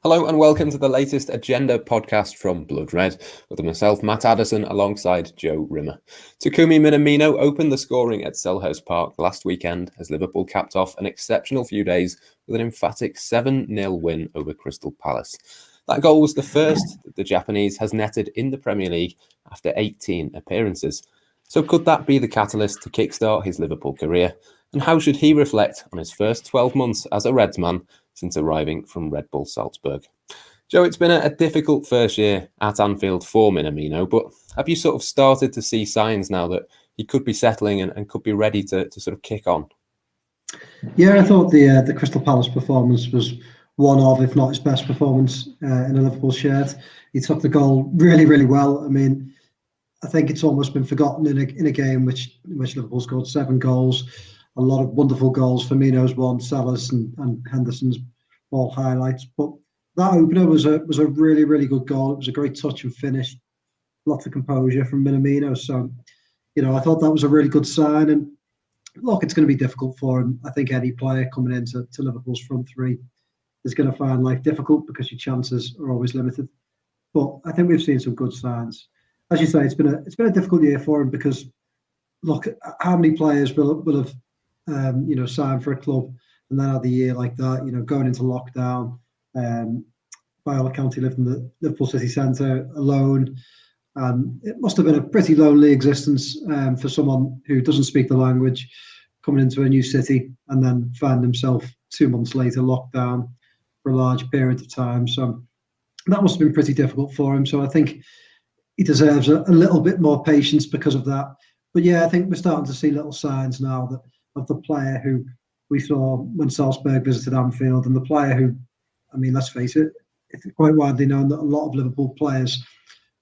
Hello and welcome to the latest Agenda podcast from Blood Red, with myself, Matt Addison, alongside Joe Rimmer. Takumi Minamino opened the scoring at Selhurst Park last weekend as Liverpool capped off an exceptional few days with an emphatic 7-0 win over Crystal Palace. That goal was the first that the Japanese has netted in the Premier League after 18 appearances. So could that be the catalyst to kickstart his Liverpool career? And how should he reflect on his first 12 months as a Reds man since arriving from Red Bull Salzburg? Joe, it's been a difficult first year at Anfield for Minamino, but have you sort of started to see signs now that he could be settling and could be ready to sort of kick on? Yeah, I thought the Crystal Palace performance was one of, if not his best performance in a Liverpool shirt. He took the goal really, really well. I mean, I think it's almost been forgotten in a game in which Liverpool scored 7 goals. A lot of wonderful goals. Firmino's one, Salahs and Henderson's all highlights. But that opener was a really, really good goal. It was a great touch and finish. Lots of composure from Minamino. So, I thought that was a really good sign. And look, it's going to be difficult for him. I think any player coming into Liverpool's front three is going to find life difficult because your chances are always limited. But I think we've seen some good signs. As you say, it's been a difficult year for him because, look, how many players will have signed for a club and then had a year like that, going into lockdown. By all accounts, he lived in the Liverpool city centre alone. It must have been a pretty lonely existence for someone who doesn't speak the language, coming into a new city and then find himself 2 months later locked down for a large period of time. So that must have been pretty difficult for him. So I think he deserves a little bit more patience because of that. But yeah, I think we're starting to see little signs now of the player who we saw when Salzburg visited Anfield, and the player who, I mean, let's face it, it's quite widely known that a lot of Liverpool players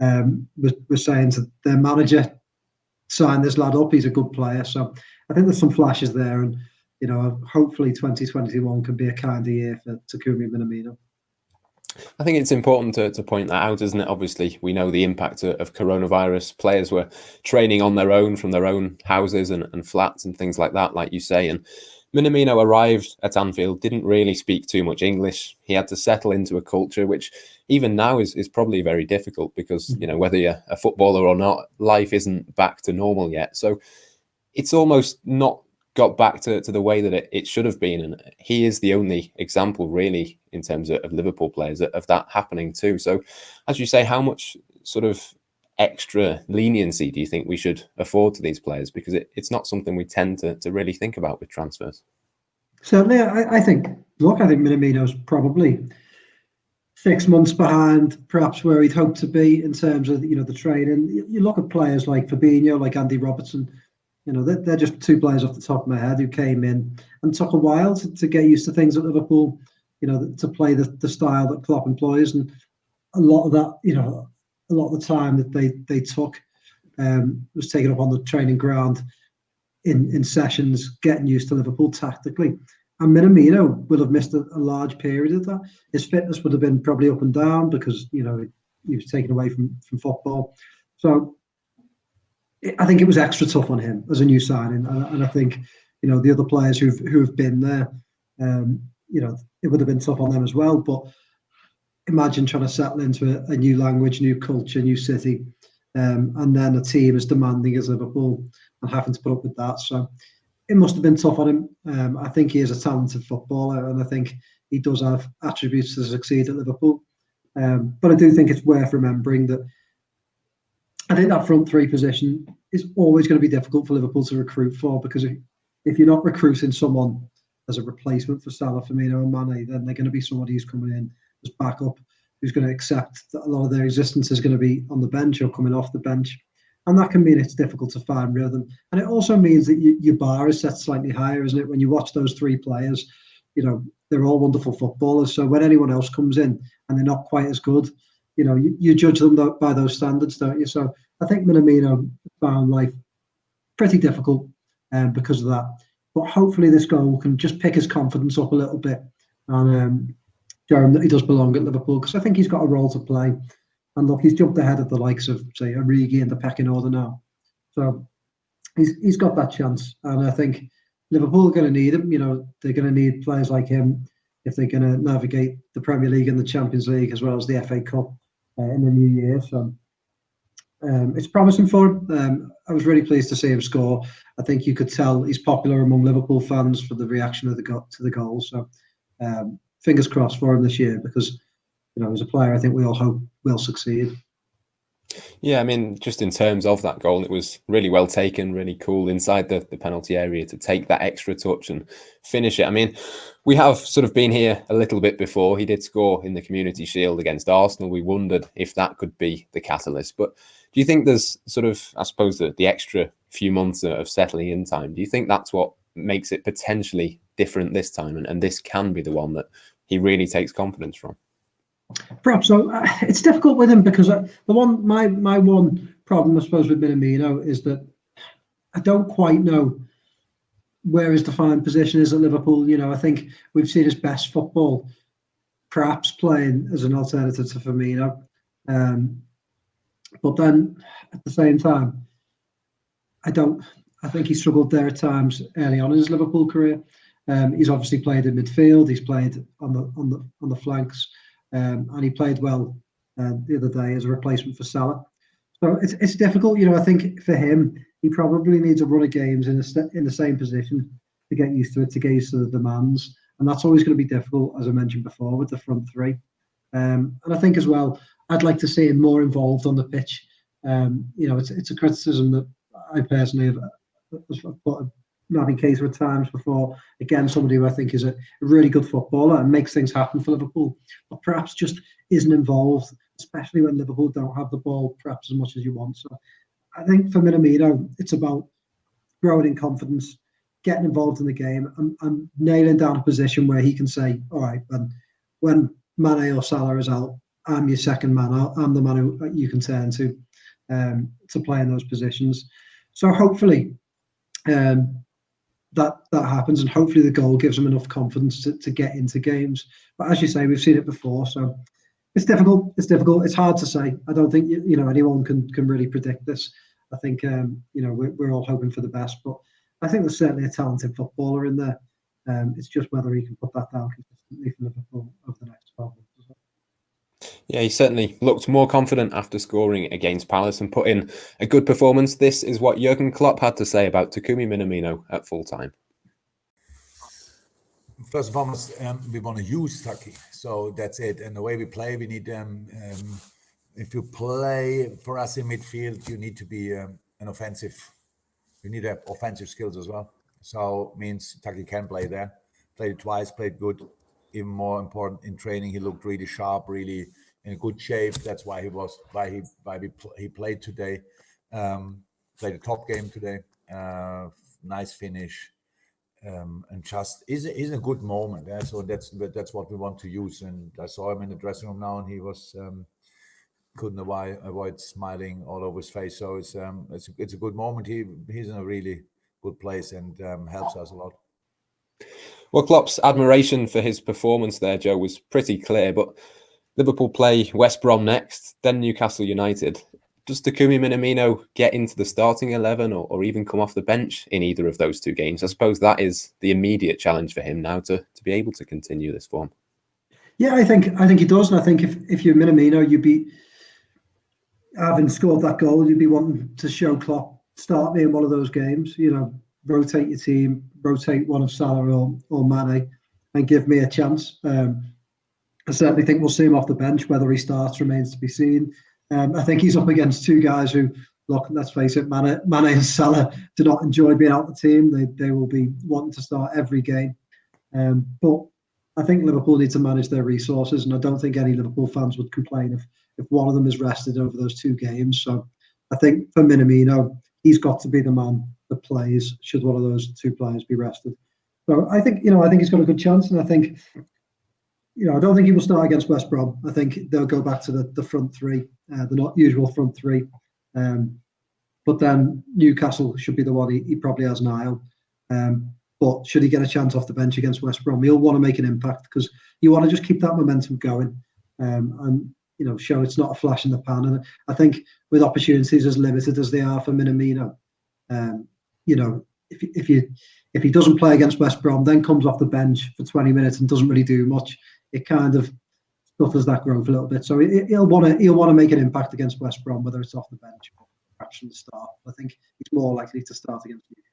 were saying to their manager, sign this lad up, he's a good player. So I think there's some flashes there, and hopefully 2021 can be a kind of year for Takumi Minamino. I think it's important to point that out, isn't it? Obviously, we know the impact of coronavirus. Players were training on their own from their own houses and flats and things like that, like you say. And Minamino arrived at Anfield, didn't really speak too much English. He had to settle into a culture which even now is probably very difficult because, whether you're a footballer or not, life isn't back to normal yet. So it's almost not got back to the way that it should have been. And he is the only example, really, in terms of Liverpool players, of that happening too. So, as you say, how much sort of extra leniency do you think we should afford to these players? Because it's not something we tend to really think about with transfers. Certainly, I think Minamino's probably 6 months behind perhaps where he'd hoped to be in terms of, the training. You look at players like Fabinho, like Andy Robertson, they're just 2 players off the top of my head who came in and took a while to get used to things at Liverpool, to play the style that Klopp employs. And a lot of that, a lot of the time that they took was taken up on the training ground in sessions, getting used to Liverpool tactically. And Minamino will have missed a large period of that. His fitness would have been probably up and down because, he was taken away from football. So I think it was extra tough on him as a new signing, and I think the other players who have been there, it would have been tough on them as well. But imagine trying to settle into a new language, new culture, new city, and then a team as demanding as Liverpool and having to put up with that. So it must have been tough on him. I think he is a talented footballer, and I think he does have attributes to succeed at Liverpool. But I do think it's worth remembering that I think that front three position is always going to be difficult for Liverpool to recruit for, because if you're not recruiting someone as a replacement for Salah, Firmino and Mane, then they're going to be somebody who's coming in as backup, who's going to accept that a lot of their existence is going to be on the bench or coming off the bench. And that can mean it's difficult to find rhythm. And it also means that your bar is set slightly higher, isn't it? When you watch those 3 players, they're all wonderful footballers. So when anyone else comes in and they're not quite as good, you judge them by those standards, don't you? So I think Minamino found life pretty difficult because of that. But hopefully this goal can just pick his confidence up a little bit and show him that he does belong at Liverpool, because I think he's got a role to play. And look, he's jumped ahead of the likes of, say, Origi in the pecking order now. So he's got that chance. And I think Liverpool are going to need him. They're going to need players like him if they're going to navigate the Premier League and the Champions League as well as the FA Cup in the new year. So it's promising for him. I was really pleased to see him score. I think you could tell he's popular among Liverpool fans for the reaction to the goal. So fingers crossed for him this year, because as a player, I think we all hope will succeed. Yeah, I mean, just in terms of that goal, it was really well taken, really cool inside the penalty area to take that extra touch and finish it. I mean, we have sort of been here a little bit before. He did score in the Community Shield against Arsenal. We wondered if that could be the catalyst. But do you think there's sort of, I suppose, the extra few months of settling in time, do you think that's what makes it potentially different this time? And this can be the one that he really takes confidence from? Perhaps so. It's difficult with him because my one problem, I suppose, with Minamino is that I don't quite know where his defined position is at Liverpool. I think we've seen his best football perhaps playing as an alternative to Firmino. But then at the same time, I think he struggled there at times early on in his Liverpool career. He's obviously played in midfield. He's played on the flanks. And he played well the other day as a replacement for Salah. So it's difficult. I think for him, he probably needs a run of games in the same position to get used to it, to get used to the demands. And that's always going to be difficult, as I mentioned before, with the front three. And I think as well, I'd like to see him more involved on the pitch. It's a criticism that I personally have put Naby Keita at times before. Again, somebody who I think is a really good footballer and makes things happen for Liverpool, but perhaps just isn't involved, especially when Liverpool don't have the ball perhaps as much as you want. So I think for Minamino, it's about growing in confidence, getting involved in the game, and nailing down a position where he can say, all right, when Mane or Salah is out, I'm your second man. I'm the man who you can turn to play in those positions. So hopefully that happens, and hopefully the goal gives him enough confidence to get into games. But as you say, we've seen it before, so it's difficult. It's hard to say. I don't think anyone can really predict this. I think we're all hoping for the best, but I think there's certainly a talented footballer in there. It's just whether he can put that down consistently for Liverpool over the next 12 months. Yeah, he certainly looked more confident after scoring against Palace and put in a good performance. This is what Jurgen Klopp had to say about Takumi Minamino at full time. First and foremost, we want to use Taki, so that's it. And the way we play, we need if you play for us in midfield, you need to be an offensive. You need to have offensive skills as well. So means Taki can play there. Played it twice, played good. Even more important, in training, he looked really sharp, really in good shape. That's why he played today. Played a top game today. Nice finish. And just is a good moment. Yeah? So that's what we want to use. And I saw him in the dressing room now, and he was couldn't avoid smiling all over his face. So it's a good moment. He's in a really good place and helps us a lot. Well, Klopp's admiration for his performance there, Joe, was pretty clear. But Liverpool play West Brom next, then Newcastle United. Does Takumi Minamino get into the starting 11 or even come off the bench in either of those two games? I suppose that is the immediate challenge for him now to be able to continue this form. Yeah, I think he does. And I think if you're Minamino, you'd be, having scored that goal, you'd be wanting to show Klopp, start me in one of those games, rotate your team, rotate one of Salah or Mane and give me a chance. I certainly think we'll see him off the bench. Whether he starts remains to be seen. I think he's up against two guys who, look, let's face it, Mane and Salah do not enjoy being out the team. They will be wanting to start every game. But I think Liverpool need to manage their resources, and I don't think any Liverpool fans would complain if one of them is rested over those two games. So I think for Minamino, he's got to be the man that plays should one of those two players be rested. So I think he's got a good chance, and I think I don't think he will start against West Brom. I think they'll go back to the front three, the not usual front three. But then Newcastle should be the one he probably has an eye on. But should he get a chance off the bench against West Brom, he'll want to make an impact because you want to just keep that momentum going and show it's not a flash in the pan. And I think with opportunities as limited as they are for Minamino, if if he doesn't play against West Brom, then comes off the bench for 20 minutes and doesn't really do much, it kind of stutters that growth a little bit. So he'll want to make an impact against West Brom, whether it's off the bench or perhaps from the start. I think he's more likely to start against Newcastle.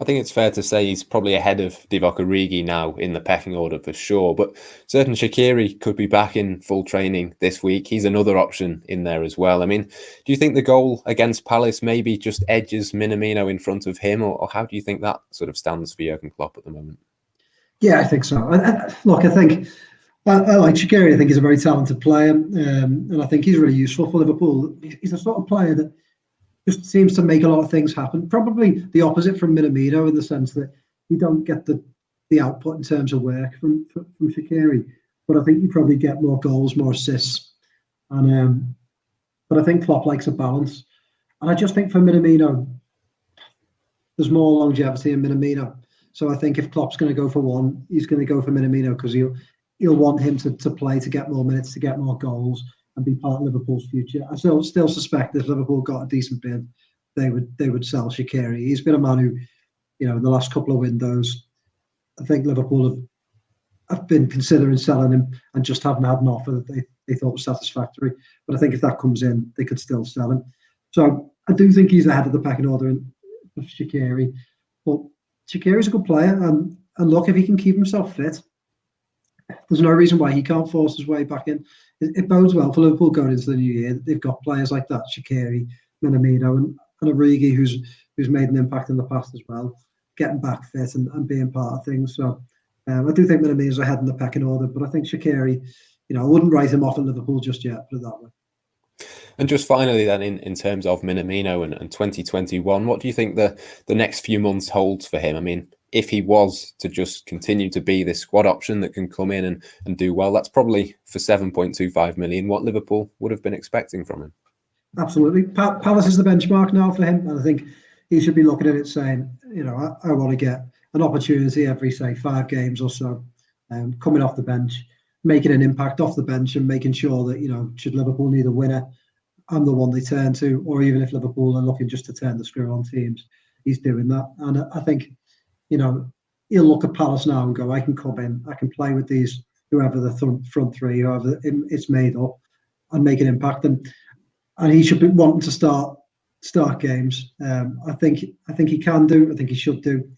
I think it's fair to say he's probably ahead of Divock Origi now in the pecking order for sure, but certain Shaqiri could be back in full training this week. He's another option in there as well. I mean, do you think the goal against Palace maybe just edges Minamino in front of him, or how do you think that sort of stands for Jurgen Klopp at the moment? Yeah, I think so. Look, I think I like Shaqiri. I think he's a very talented player, and I think he's really useful for Liverpool. He's the sort of player that just seems to make a lot of things happen. Probably the opposite from Minamino in the sense that you don't get the output in terms of work from Shaqiri, but I think you probably get more goals, more assists, and but I think Klopp likes a balance, and I just think for Minamino, there's more longevity in Minamino. So I think if Klopp's going to go for one, he's going to go for Minamino because he'll want him to play, to get more minutes, to get more goals, and be part of Liverpool's future. I still suspect that if Liverpool got a decent bid, they would sell Shaqiri. He's been a man who, in the last couple of windows, I think Liverpool have been considering selling him and just haven't had an offer that they thought was satisfactory. But I think if that comes in, they could still sell him. So I do think he's ahead of the pecking order of Shaqiri. But Shaqiri's a good player, and look, if he can keep himself fit, there's no reason why he can't force his way back in. It bodes well for Liverpool going into the new year. They've got players like that, Shaqiri, Minamino, and Origi, who's made an impact in the past as well, getting back fit and being part of things. So I do think Minamino's ahead in the pecking order, but I think Shaqiri, I wouldn't write him off at Liverpool just yet, put it that way. And just finally then, in terms of Minamino and 2021, what do you think the next few months holds for him? I mean, if he was to just continue to be this squad option that can come in and do well, that's probably for 7.25 million what Liverpool would have been expecting from him. Absolutely. Palace is the benchmark now for him. And I think he should be looking at it saying, I want to get an opportunity every, say, 5 games or so, coming off the bench, making an impact off the bench and making sure that, should Liverpool need a winner, I'm the one they turn to, or even if Liverpool are looking just to turn the screw on teams, he's doing that. And I think, he'll look at Palace now and go, I can come in, I can play with these, whoever the front three, whoever it's made up, and make an impact. And he should be wanting to start games. I think he can do, I think he should do.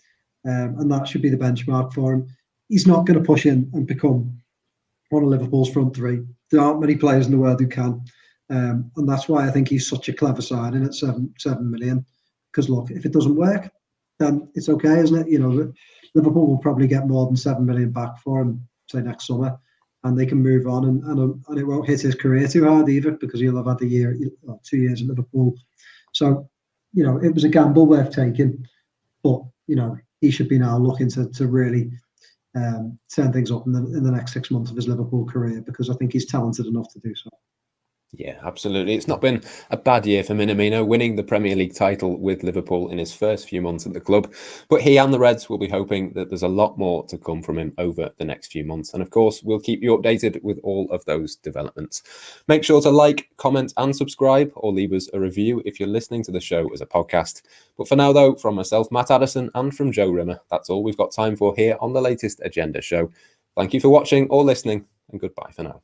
And that should be the benchmark for him. He's not going to push in and become one of Liverpool's front three. There aren't many players in the world who can. And that's why I think he's such a clever signing at 7 million. Because look, if it doesn't work, then it's okay, isn't it? Liverpool will probably get more than 7 million back for him, say next summer, and they can move on, and it won't hit his career too hard either because he'll have had 2 years at Liverpool. So, it was a gamble worth taking, but he should be now looking to really turn things up in the next 6 months of his Liverpool career because I think he's talented enough to do so. Yeah, absolutely. It's not been a bad year for Minamino, winning the Premier League title with Liverpool in his first few months at the club. But he and the Reds will be hoping that there's a lot more to come from him over the next few months. And of course, we'll keep you updated with all of those developments. Make sure to like, comment and subscribe, or leave us a review if you're listening to the show as a podcast. But for now, though, from myself, Matt Addison, and from Joe Rimmer, that's all we've got time for here on the latest Agenda show. Thank you for watching or listening, and goodbye for now.